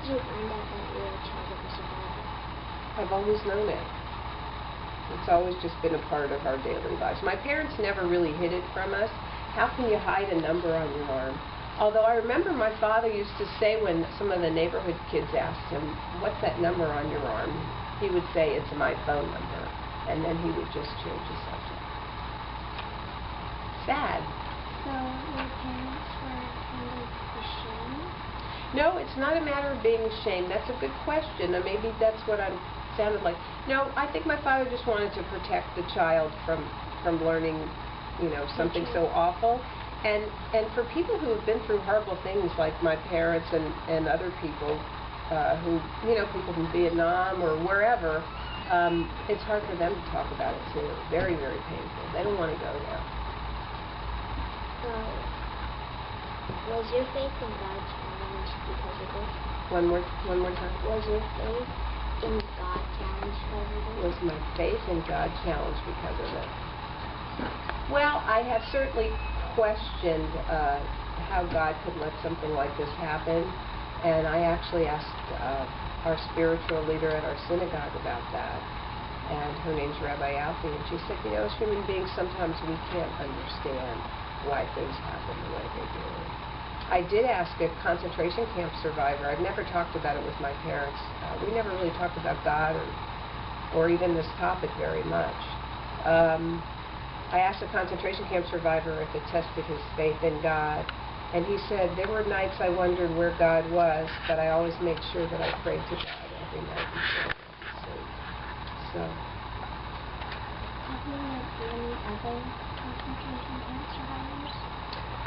you find out that you're a child of a survivor? I've always known it. It's always just been a part of our daily lives. My parents never really hid it from us. How can you hide a number on your arm? Although I remember my father used to say when some of the neighborhood kids asked him, "What's that number on your arm?" he would say, "It's my phone number." And then he would just change the subject. Sad. So your parents were kind of ashamed? No, it's not a matter of being ashamed. That's a good question. And maybe that's what I sounded like. No, I think my father just wanted to protect the child from learning, something so awful. And for people who have been through horrible things, like my parents and other people who, people from Vietnam or wherever, it's hard for them to talk about it too. Very, very painful. They don't want to go there. Was your faith in God challenged because of this? One more time. Was your faith in God challenged because of this? Was my faith in God challenged because of it? Well, I have certainly questioned how God could let something like this happen, and I actually asked our spiritual leader at our synagogue about that, and her name's Rabbi Alfie, and she said, as human beings, sometimes we can't understand why things happen the way they do. I did ask a concentration camp survivor. I've never talked about it with my parents. We never really talked about God or even this topic very much. I asked a concentration camp survivor if it tested his faith in God, and he said, there were nights I wondered where God was, but I always made sure that I prayed to God every night before I went to sleep. So. Have you met many other concentration camp survivors?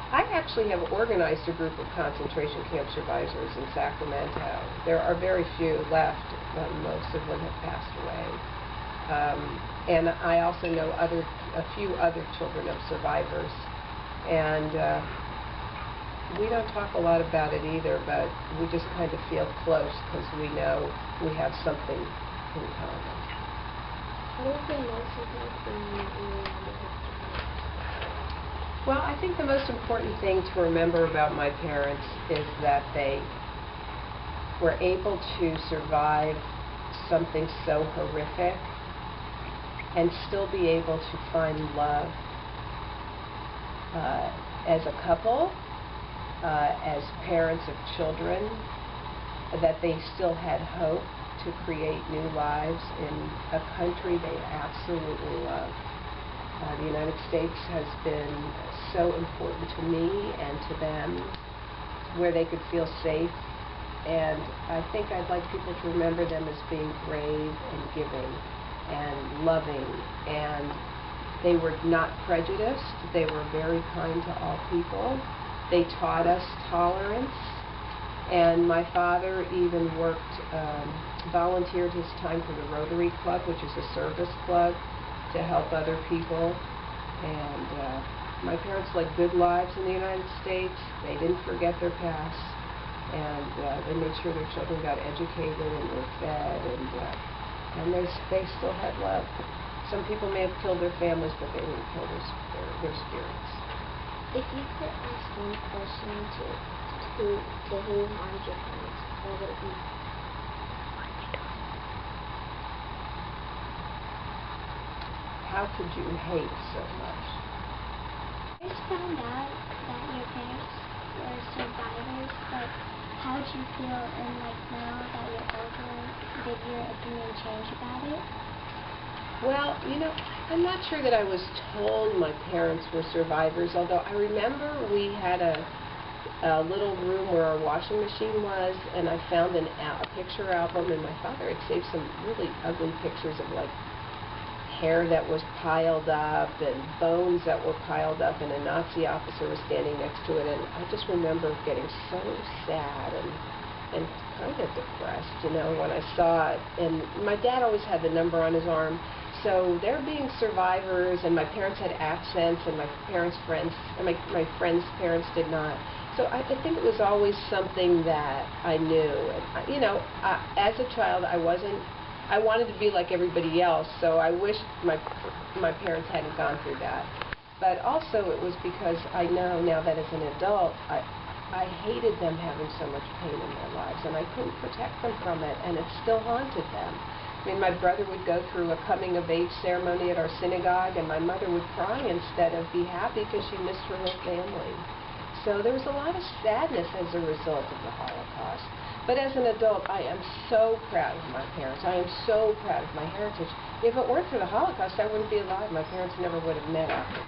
I actually have organized a group of concentration camp survivors in Sacramento. There are very few left. Most of them have passed away. And I also know a few other children of survivors. And we don't talk a lot about it either, but we just kind of feel close because we know we have something in common. What is the most important thing you remember? Well, I think the most important thing to remember about my parents is that they were able to survive something so horrific and still be able to find love as a couple, as parents of children, that they still had hope to create new lives in a country they absolutely love. The United States has been so important to me and to them, where they could feel safe, and I think I'd like people to remember them as being brave and giving and loving, and they were not prejudiced. They were very kind to all people. They taught us tolerance, and my father even volunteered his time for the Rotary Club, which is a service club to help other people. And my parents led good lives in the United States. They didn't forget their past, and they made sure their children got educated and were fed, and they still had love. Some people may have killed their families, but they didn't kill their spirits. If you could ask one question to who harmed your parents, what would it be? How could you hate so much? I just found out that your parents were survivors, but how did you feel, and now that you're older, did your opinion change about it? Well, I'm not sure that I was told my parents were survivors, although I remember we had a little room where our washing machine was, and I found a picture album, and my father had saved some really ugly pictures of hair that was piled up and bones that were piled up, and a Nazi officer was standing next to it, and I just remember getting so sad and kind of depressed, when I saw it. And my dad always had the number on his arm, so they're being survivors, and my parents had accents, and my friends' parents did not. So I think it was always something that I knew, and as a child, I wanted to be like everybody else, so I wish my parents hadn't gone through that. But also it was because I know now that as an adult, I hated them having so much pain in their lives, and I couldn't protect them from it, and it still haunted them. I mean, my brother would go through a coming-of-age ceremony at our synagogue, and my mother would cry instead of be happy because she missed her whole family. So there was a lot of sadness as a result of the Holocaust. But as an adult, I am so proud of my parents. I am so proud of my heritage. If it weren't for the Holocaust, I wouldn't be alive. My parents never would have met after.